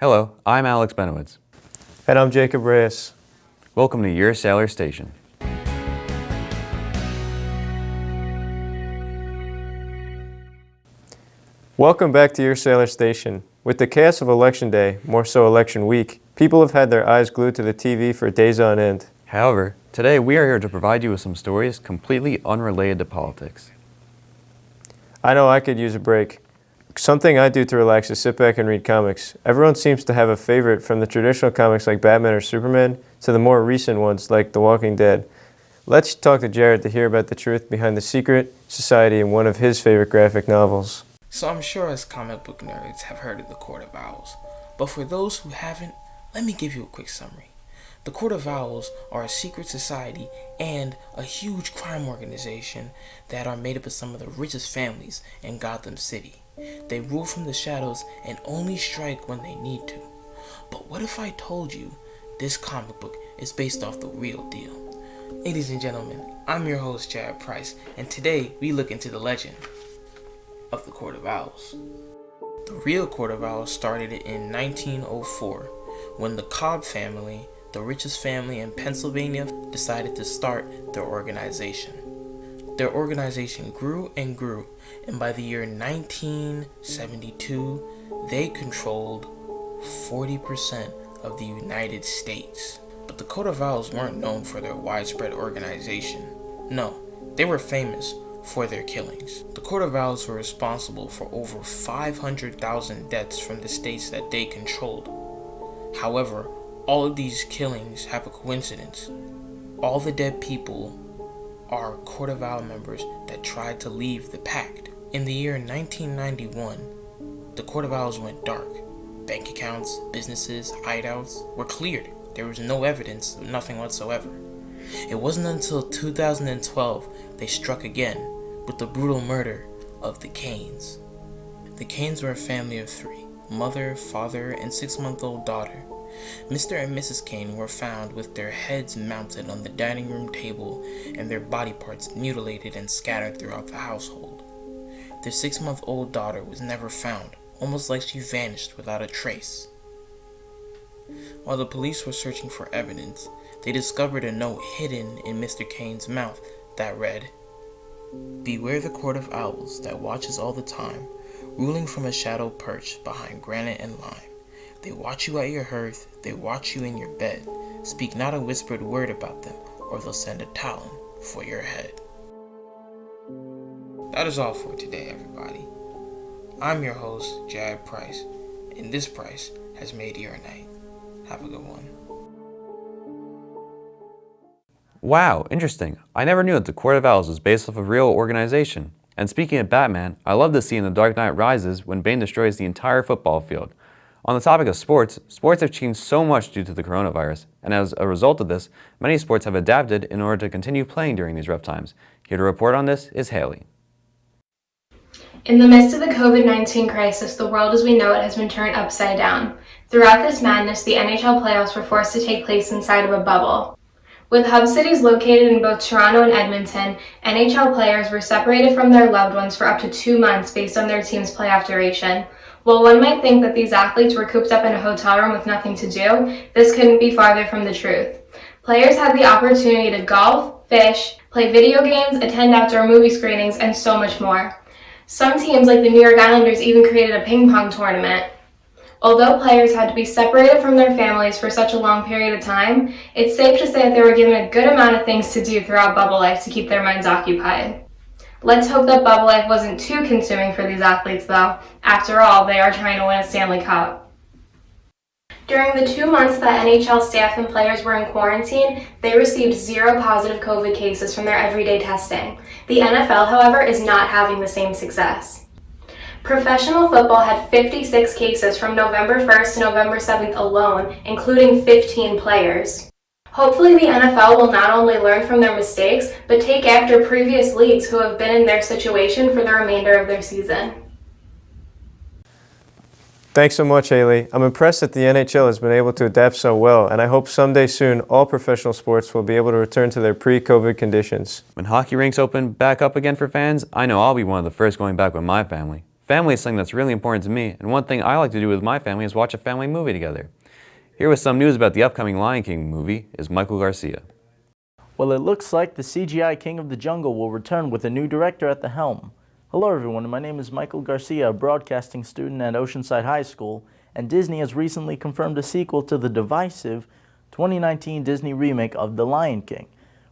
Hello, I'm Alex Benowitz. And I'm Jacob Reyes. Welcome to Your Sailor Station. Welcome back to Your Sailor Station. With the chaos of Election Day, more so Election Week, people have had their eyes glued to the TV for days on end. However, today we are here to provide you with some stories completely unrelated to politics. I know I could use a break. Something I do to relax is sit back and read comics. Everyone seems to have a favorite, from the traditional comics like Batman or Superman to the more recent ones like The Walking Dead. Let's talk to Jared to hear about the truth behind the secret society in one of his favorite graphic novels. So I'm sure us comic book nerds have heard of the Court of Owls, but for those who haven't, let me give you a quick summary. The Court of Owls are a secret society and a huge crime organization that are made up of some of the richest families in Gotham City. They rule from the shadows and only strike when they need to. But what if I told you this comic book is based off the real deal? Ladies and gentlemen, I'm your host Jared Price, and today we look into the legend of the Court of Owls. The real Court of Owls started in 1904 when the Cobb family, the richest family in Pennsylvania, decided to start their organization. Their organization grew and grew, and by the year 1972, they controlled 40% of the United States. But the Court of Owls weren't known for their widespread organization. No, they were famous for their killings. The Court of Owls were responsible for over 500,000 deaths from the states that they controlled. However, all of these killings have a coincidence. All the dead people are Court of Owl members that tried to leave the pact. In the year 1991, the Court of Owls went dark. Bank accounts, businesses, hideouts were cleared. There was no evidence, nothing whatsoever. It wasn't until 2012 they struck again with the brutal murder of the Canes. The Canes were a family of three: mother, father, and 6-month-old daughter. Mr. and Mrs. Cane were found with their heads mounted on the dining room table and their body parts mutilated and scattered throughout the household. Their 6-month-old daughter was never found, almost like she vanished without a trace. While the police were searching for evidence, they discovered a note hidden in Mr. Cane's mouth that read, "Beware the Court of Owls that watches all the time, ruling from a shadow perch behind granite and lime. They watch you at your hearth, they watch you in your bed. Speak not a whispered word about them, or they'll send a talon for your head." That is all for today, everybody. I'm your host, Jared Price, and this price has made your night. Have a good one. Wow, interesting. I never knew that the Court of Owls was based off a real organization. And speaking of Batman, I love the scene in The Dark Knight Rises when Bane destroys the entire football field. On the topic of sports have changed so much due to the coronavirus, and as a result of this, many sports have adapted in order to continue playing during these rough times. Here to report on this is Haley. In the midst of the COVID-19 crisis, the world as we know it has been turned upside down. Throughout this madness, the NHL playoffs were forced to take place inside of a bubble. With hub cities located in both Toronto and Edmonton, NHL players were separated from their loved ones for up to 2 months based on their team's playoff duration. While one might think that these athletes were cooped up in a hotel room with nothing to do, this couldn't be farther from the truth. Players had the opportunity to golf, fish, play video games, attend outdoor movie screenings, and so much more. Some teams, like the New York Islanders, even created a ping pong tournament. Although players had to be separated from their families for such a long period of time, it's safe to say that they were given a good amount of things to do throughout Bubble Life to keep their minds occupied. Let's hope that Bubble Life wasn't too consuming for these athletes, though. After all, they are trying to win a Stanley Cup. During the 2 months that NHL staff and players were in quarantine, they received 0 positive COVID cases from their everyday testing. The NFL, however, is not having the same success. Professional football had 56 cases from November 1st to November 7th alone, including 15 players. Hopefully the NFL will not only learn from their mistakes, but take after previous leagues who have been in their situation for the remainder of their season. Thanks so much, Haley. I'm impressed that the NHL has been able to adapt so well, and I hope someday soon all professional sports will be able to return to their pre-COVID conditions. When hockey rinks open back up again for fans, I know I'll be one of the first going back with my family. Family is something that's really important to me, and one thing I like to do with my family is watch a family movie together. Here with some news about the upcoming Lion King movie is Michael Garcia. Well, it looks like the CGI King of the Jungle will return with a new director at the helm. Hello everyone, my name is Michael Garcia, a broadcasting student at Oceanside High School, and Disney has recently confirmed a sequel to the divisive 2019 Disney remake of The Lion King.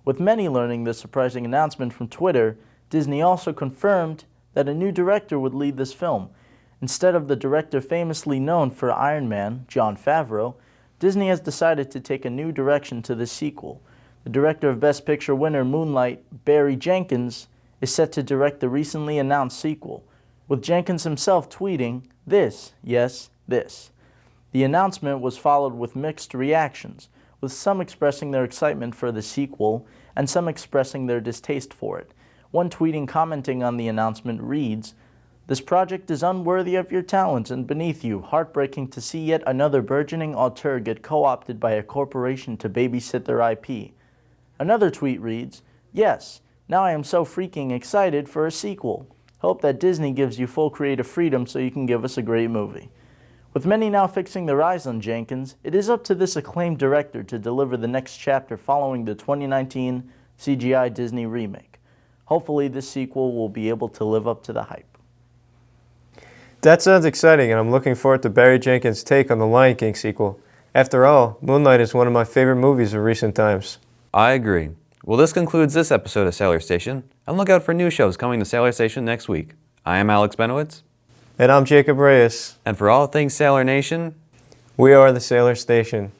With many learning this surprising announcement from Twitter, Disney also confirmed that a new director would lead this film. Instead of the director famously known for Iron Man, Jon Favreau, Disney has decided to take a new direction to the sequel. The director of Best Picture winner Moonlight, Barry Jenkins, is set to direct the recently announced sequel, with Jenkins himself tweeting, "This, yes, this." The announcement was followed with mixed reactions, with some expressing their excitement for the sequel and some expressing their distaste for it. One tweeting commenting on the announcement reads, "This project is unworthy of your talents and beneath you. Heartbreaking to see yet another burgeoning auteur get co-opted by a corporation to babysit their IP." Another tweet reads, "Yes, now I am so freaking excited for a sequel. Hope that Disney gives you full creative freedom so you can give us a great movie." With many now fixing their eyes on Jenkins, it is up to this acclaimed director to deliver the next chapter following the 2019 CGI Disney remake. Hopefully this sequel will be able to live up to the hype. That sounds exciting, and I'm looking forward to Barry Jenkins' take on the Lion King sequel. After all, Moonlight is one of my favorite movies of recent times. I agree. Well, this concludes this episode of Sailor Station, and look out for new shows coming to Sailor Station next week. I am Alex Benowitz. And I'm Jacob Reyes. And for all things Sailor Nation, We are the Sailor Station.